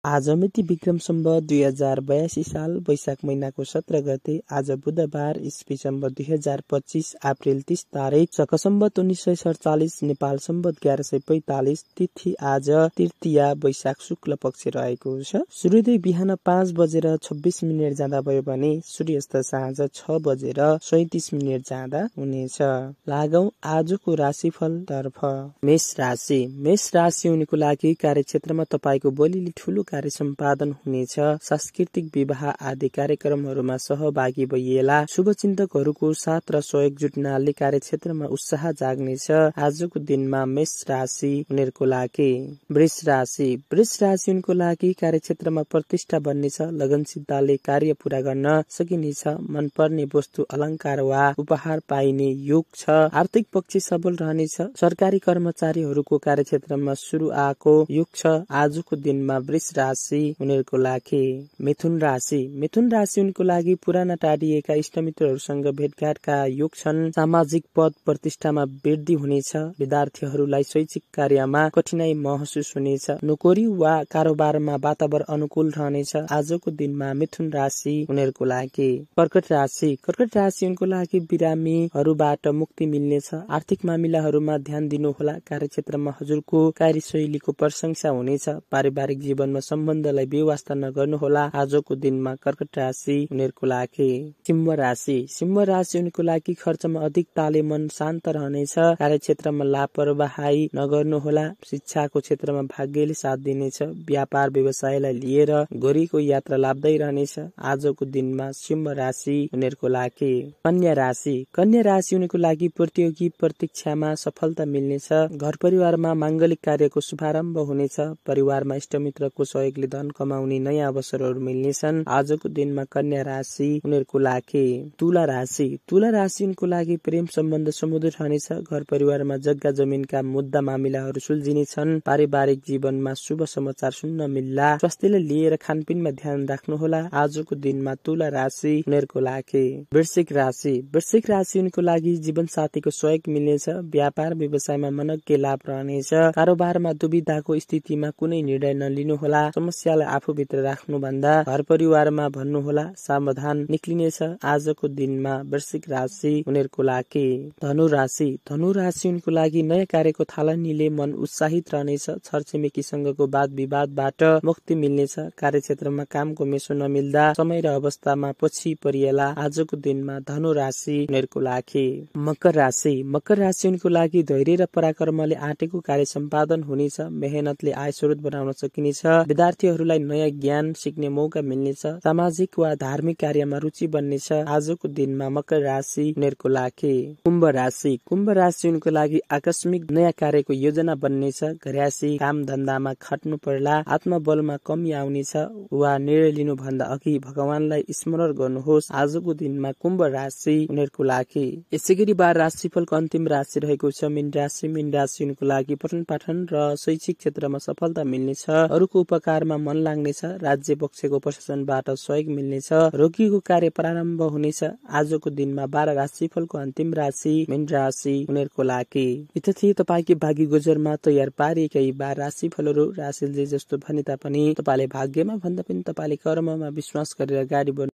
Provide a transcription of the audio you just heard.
आज मिति विक्रम सम्वत 2082 साल वैशाख महिनाको 17 गते आज बुधबार ईस्वी सम्वत 2025 अप्रिल 30 तारिक शक सम्वत 1947 नेपाल सम्वत 1145 तिथि आज तृतीया वैशाख शुक्ल पक्ष रहेको छ। सूर्योदय बिहान 5 बजेर 26 मिनेट जाँदा भयो भने सूर्यास्त साँझ 6 बजेर 37 मिनेट जाँदा हुनेछ। लागौं आजको राशिफल तर्फ। मेष राशि हुनेको लागि कार्यक्षेत्रमा तपाईको बलिली ठूलो कार्य सम्पादन हुनेछ। सांस्कृतिक विवाह आदि कार्यक्रमहरूमा सहभागी भइएला। शुभचिन्तकहरूको साथ र सहयोग जुट्नाले कार्यक्षेत्रमा उत्साह जाग्नेछ। आजको दिनमा मेष राशि हुनेको लागि। वृष राशि हुनेको लागि कार्यक्षेत्रमा प्रतिष्ठा बन्नेछ। लगनशीलताले कार्य पूरा गर्न सकिनेछ। मनपर्ने वस्तु अलंकार वा उपहार पाइने योग छ। आर्थिक पक्ष सबल रहनेछ। सरकारी कर्मचारीहरूको कार्यक्षेत्रमा शुरू आएको योग छ। आजको दिनमा वृष राशि हुनेको लागि। मिथुन राशि हुनेको लागि पुराना टाढिएका इष्टमित्रहरूसँग भेटघाटका योग छन्। सामाजिक पद प्रतिष्ठामा वृद्धि हुनेछ। विद्यार्थीहरूलाई शैक्षिक कार्यमा कठिनाई महसुस हुनेछ। नोकरी वा कारोबारमा वातावरण अनुकूल रहनेछ। आजको दिनमा मिथुन राशि हुनेको लागि। कर्कट राशि हुनेको लागि बिरामीहरूबाट मुक्ति मिल्नेछ। आर्थिक मामिलाहरूमा ध्यान दिनुहोला। कार्यक्षेत्रमा हजुरको कार्यशैलीको प्रशंसा हुनेछ। पारिवारिक जीवनमा सम्बन्धलाई बेवास्ता नगर्नुहोला। आजको दिनमा कर्कट राशि हुनेको लागि। सिंह राशि हुनेको लागि खर्चमा अधिक ताले मन शान्त रहनेछ। कार्यक्षेत्रमा लापरवाही नगर्नुहोला। शिक्षाको क्षेत्रमा भाग्यले साथ दिनेछ। व्यापार व्यवसायलाई लिएर गरेको यात्रा लाभदायी रहनेछ। आजको दिनमा सिंह राशि हुनेको लागि। कन्या राशि हुनेको लागि प्रतियोगी प्रतीक्षामा सफलता मिल्नेछ। घर परिवारमा मांगलिक कार्यको शुभारम्भ हुनेछ। परिवारमा इष्टमित्रको सहयोगले धन कमाउने नयाँ अवसरहरू मिल्नेछन्। आजको दिनमा कन्या राशि हुनेको लागि। तुला राशि हुनेको लागि प्रेम सम्बन्ध समुद्र रहनेछ। घर परिवारमा जग्गा जमिनका मुद्दा मामिलाहरू सुल्झिनेछन्। पारिवारिक जीवनमा शुभ समाचार सुन्न मिल्ला। स्वास्थ्यलाई लिएर खानपिनमा ध्यान राख्नुहोला। आजको दिनमा तुला राशि हुनेको लागि। वृश्चिक राशि हुनेको लागि जीवन साथीको सहयोग मिल्नेछ। व्यापार व्यवसायमा मनज्ञ लाभ रहनेछ। कारोबारमा दुविधाको स्थितिमा कुनै निर्णय नलिनुहोला। समस्यालाई आफूभित्र राख्नुभन्दा घर परिवारमा भन्नुहोला। सावधान निक्लिनेछ। आजको दिनमा वृश्चिक राशि हुनेको लागि। धनु राशि हुनेको लागि नयाँ कार्यको थालनीले मन उत्साहित रहनेछ। छरछिमेकीसँगको वाद विवादबाट मुक्ति मिल्नेछ। कार्यक्षेत्रमा कामको मेसो नमिल्दा समय र अवस्थामा पछि परिएला। आजको दिनमा धनु राशि हुनेको लागि। मकर राशि हुनेको लागि धैर्य र पराक्रमले आँटेको कार्य सम्पादन हुनेछ। मेहनतले आय स्रोत बनाउन सकिनेछ। विद्यार्थीहरूलाई नयाँ ज्ञान सिक्ने मौका मिल्नेछ। सामाजिक वा धार्मिक कार्यमा रुचि बन्नेछ। आजको दिनमा मकर राशि हुनेको लागि। कुम्भ राशि हुनेको लागि आकस्मिक नयाँ कार्यको योजना बन्नेछ। घरयासी काम धन्दामा खट्नु पर्ला। आत्मबलमा कमी आउनेछ वा निर्णय लिनुभन्दा अघि भगवानलाई स्मरण गर्नुहोस्। आजको दिनमा कुम्भ राशि हुनेको लागि। यसैगरी बार राशिफलको अन्तिम राशि रहेको छ मीन राशि हुनेको लागि पठन पाठन र शैक्षिक क्षेत्रमा सफलता मिल्नेछ। अरूको उपकारमा मन लाग्नेछ। राज्य पक्षको प्रशासनबाट सहयोग मिल्नेछ। रोगीको कार्य प्रारम्भ हुनेछ। आजको दिनमा 12 राशिफलको अन्तिम राशि मीन राशि हुनेको लागि। यी थिए तपाईकै भाग्य गोचरमा तयार पारिएका यी 12 राशिफलहरू। राशिले जे जस्तो भने तापनि तपाईले भाग्यमा भन्दा पनि तपाईले कर्ममा विश्वास गरेर अगाडि बढ्नु।